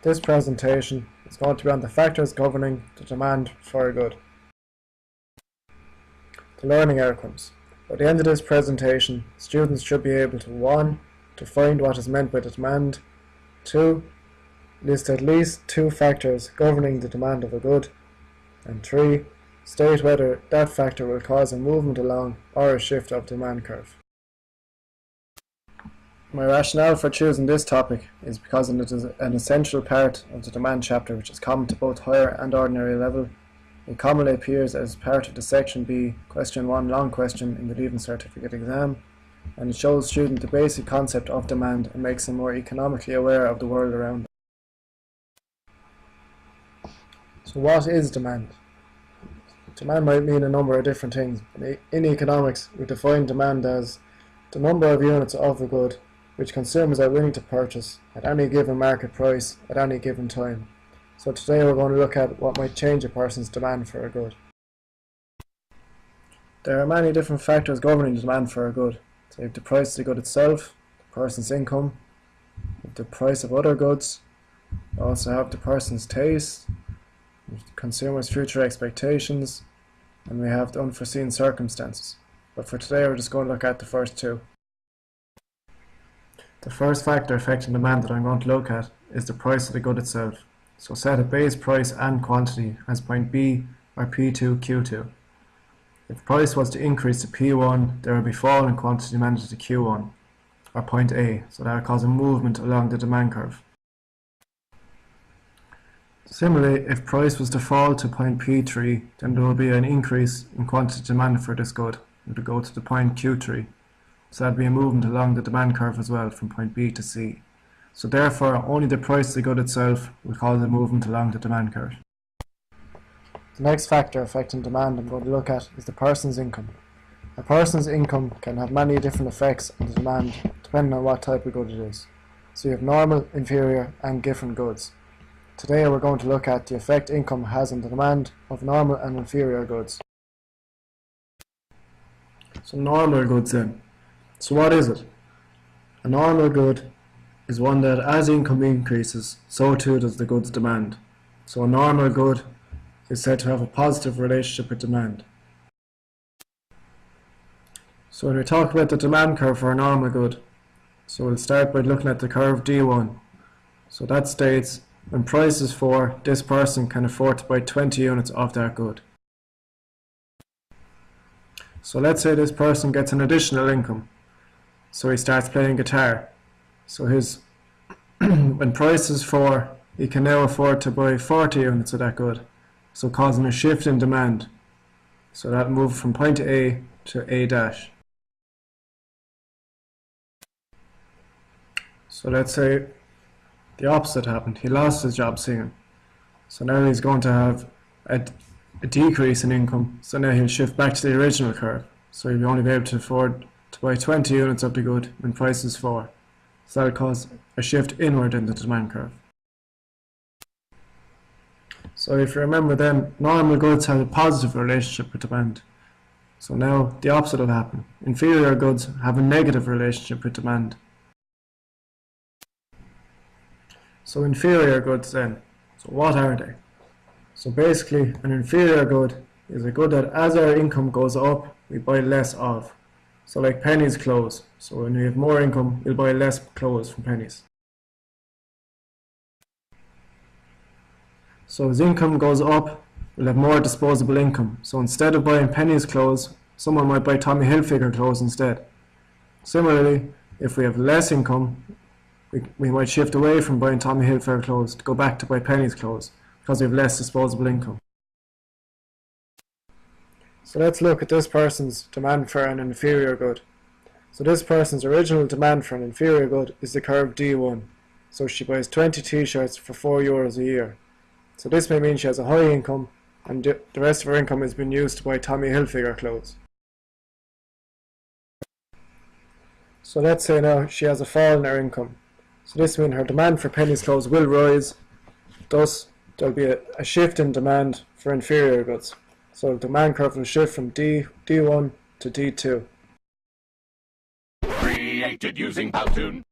This presentation is going to be on the factors governing the demand for a good. The learning outcomes. By the end of this presentation, students should be able to 1. Define what is meant by the demand, 2. List at least 2 factors governing the demand of a good, and 3. State whether that factor will cause a movement along or a shift of the demand curve. My rationale for choosing this topic is because it is an essential part of the demand chapter which is common to both higher and ordinary level. It commonly appears as part of the Section B, Question 1 long question in the Leaving Certificate exam, and it shows students the basic concept of demand and makes them more economically aware of the world around them. So what is demand? Demand might mean a number of different things. In economics, we define demand as the number of units of a good which consumers are willing to purchase at any given market price at any given time. So today we're going to look at what might change a person's demand for a good. There are many different factors governing the demand for a good. So you have the price of the good itself, the person's income, you have the price of other goods, you also have the person's taste, the consumer's future expectations, and we have the unforeseen circumstances. But for today we're just going to look at the first two. The first factor affecting demand that I'm going to look at is the price of the good itself. So set a base price and quantity as point B or P2, Q2. If price was to increase to P1, there will be fall in quantity demanded to Q1, or point A, so that will cause a movement along the demand curve. Similarly, if price was to fall to point P3, then there will be an increase in quantity demanded for this good. It will go to the point Q3. So that will be a movement along the demand curve as well from point B to C. So therefore, only the price of the good itself will cause a movement along the demand curve. The next factor affecting demand I'm going to look at is the person's income. A person's income can have many different effects on the demand depending on what type of good it is. So you have normal, inferior and different goods. Today we're going to look at the effect income has on the demand of normal and inferior goods. So normal goods then. So what is it? A normal good is one that as income increases, so too does the good's demand. So a normal good is said to have a positive relationship with demand. So when we talk about the demand curve for a normal good, so we'll start by looking at the curve D1. So that states when price is 4, this person can afford to buy 20 units of that good. So let's say this person gets an additional income. So he starts playing guitar. So his when price is 4, he can now afford to buy 40 units of that good. So causing a shift in demand. So that move from point A to A dash. So let's say the opposite happened. He lost his job singing. So now he's going to have a decrease in income. So now he'll shift back to the original curve. So he'll only be able to afford to buy 20 units of the good when price is 4. So that'll cause a shift inward in the demand curve. So if you remember then, normal goods have a positive relationship with demand. So now the opposite will happen. Inferior goods have a negative relationship with demand. So inferior goods then, so what are they? So basically an inferior good is a good that as our income goes up, we buy less of. So like Penny's clothes. So when we have more income, we'll buy less clothes from Penny's. So as income goes up, we'll have more disposable income. So instead of buying Penny's clothes, someone might buy Tommy Hilfiger clothes instead. Similarly, if we have less income, we might shift away from buying Tommy Hilfiger clothes to go back to buy Penny's clothes because we have less disposable income. So let's look at this person's demand for an inferior good. So this person's original demand for an inferior good is the curve D1. So she buys 20 t-shirts for €4 a year. So this may mean she has a high income and the rest of her income has been used to buy Tommy Hilfiger clothes. So let's say now she has a fall in her income. So this means her demand for Penny's clothes will rise. Thus there will be a shift in demand for inferior goods. So the demand curve will shift from D1 to D2. Created using Powtoon.